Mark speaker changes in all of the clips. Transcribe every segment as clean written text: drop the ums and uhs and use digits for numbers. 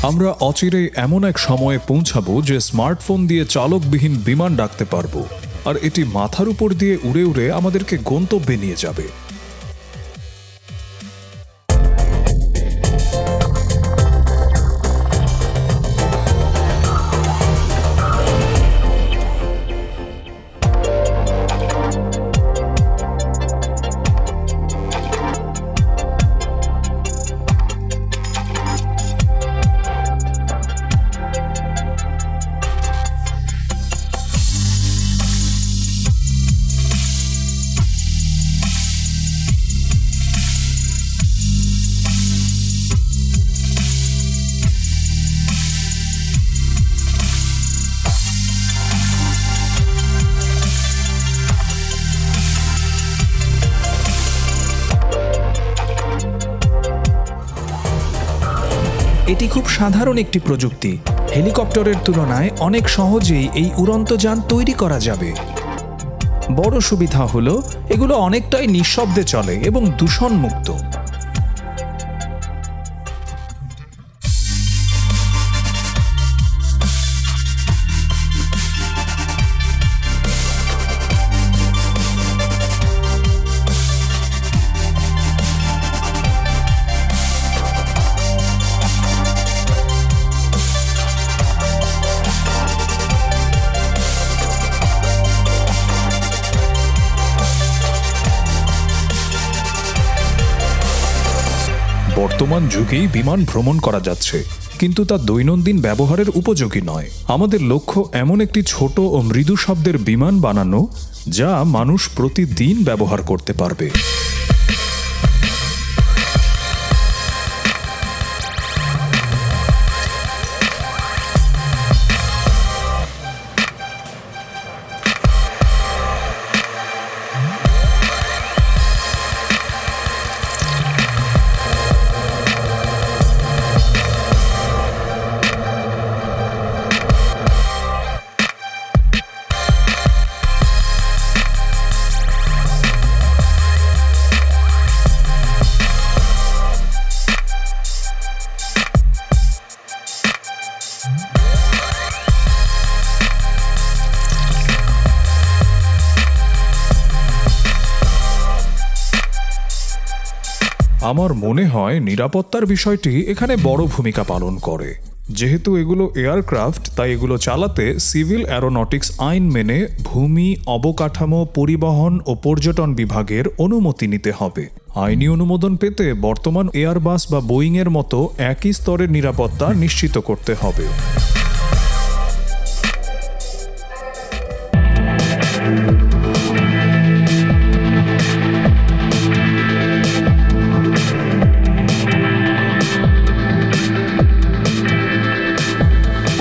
Speaker 1: আমরা অচিরেই এমন এক সময়ে পৌঁছাবো যে স্মার্টফোন দিয়ে চালকবিহীন বিমান ডাকতে পারবো, আর এটি মাথার উপর দিয়ে উড়ে উড়ে আমাদেরকে গন্তব্যে নিয়ে যাবে।
Speaker 2: এটি খুব সাধারণ একটি প্রযুক্তি। হেলিকপ্টারের তুলনায় অনেক সহজেই এই উড়ন্ত যান তৈরি করা যাবে। বড় সুবিধা হলো এগুলো অনেকটাই নিঃশব্দে চলে এবং দূষণমুক্ত।
Speaker 1: বর্তমান যুগেই বিমান ভ্রমণ করা যাচ্ছে, কিন্তু তা দৈনন্দিন ব্যবহারের উপযোগী নয়। আমাদের লক্ষ্য এমন একটি ছোট ও মৃদু শব্দের বিমান বানানো যা মানুষ প্রতিদিন ব্যবহার করতে পারবে। আমার মনে হয় নিরাপত্তার বিষয়টি এখানে বড় ভূমিকা পালন করে। যেহেতু এগুলো এয়ারক্রাফট, তাই এগুলো চালাতে সিভিল অ্যারোনটিক্স আইন মেনে ভূমি, অবকাঠামো, পরিবহন ও পর্যটন বিভাগের অনুমতি নিতে হবে। আইনি অনুমোদন পেতে বর্তমান এয়ারবাস বা বোয়িংয়ের মতো একই স্তরের নিরাপত্তা নিশ্চিত করতে হবে।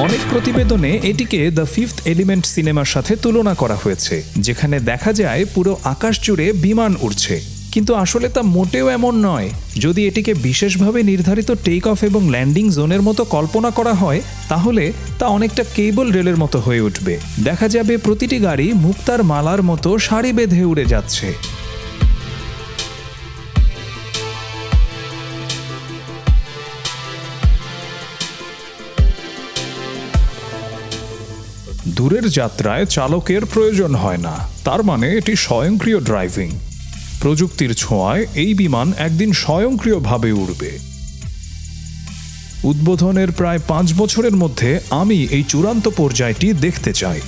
Speaker 2: অনেক প্রতিবেদনে এটিকে দ্য ফিফথ এলিমেন্ট সিনেমার সাথে তুলনা করা হয়েছে, যেখানে দেখা যায় পুরো আকাশ জুড়ে বিমান উড়ছে, কিন্তু আসলে তা মোটেও এমন নয়। যদি এটিকে বিশেষভাবে নির্ধারিত টেক অফ এবং ল্যান্ডিং জোনের মতো কল্পনা করা হয়, তাহলে তা অনেকটা কেবল রেলের মতো হয়ে উঠবে। দেখা যাবে প্রতিটি গাড়ি মুক্তার মালার মতো সারি বেঁধে উড়ে যাচ্ছে।
Speaker 1: দূরের যাত্রায় চালকের প্রয়োজন হয় না, তার মানে এটি স্বয়ংক্রিয় ড্রাইভিং। প্রযুক্তির ছোঁয়ায় এই বিমান একদিন স্বয়ংক্রিয়ভাবে উড়বে। উদ্বোধনের প্রায় 5 বছরের মধ্যে আমি এই চূড়ান্ত পর্যায়টি দেখতে চাই।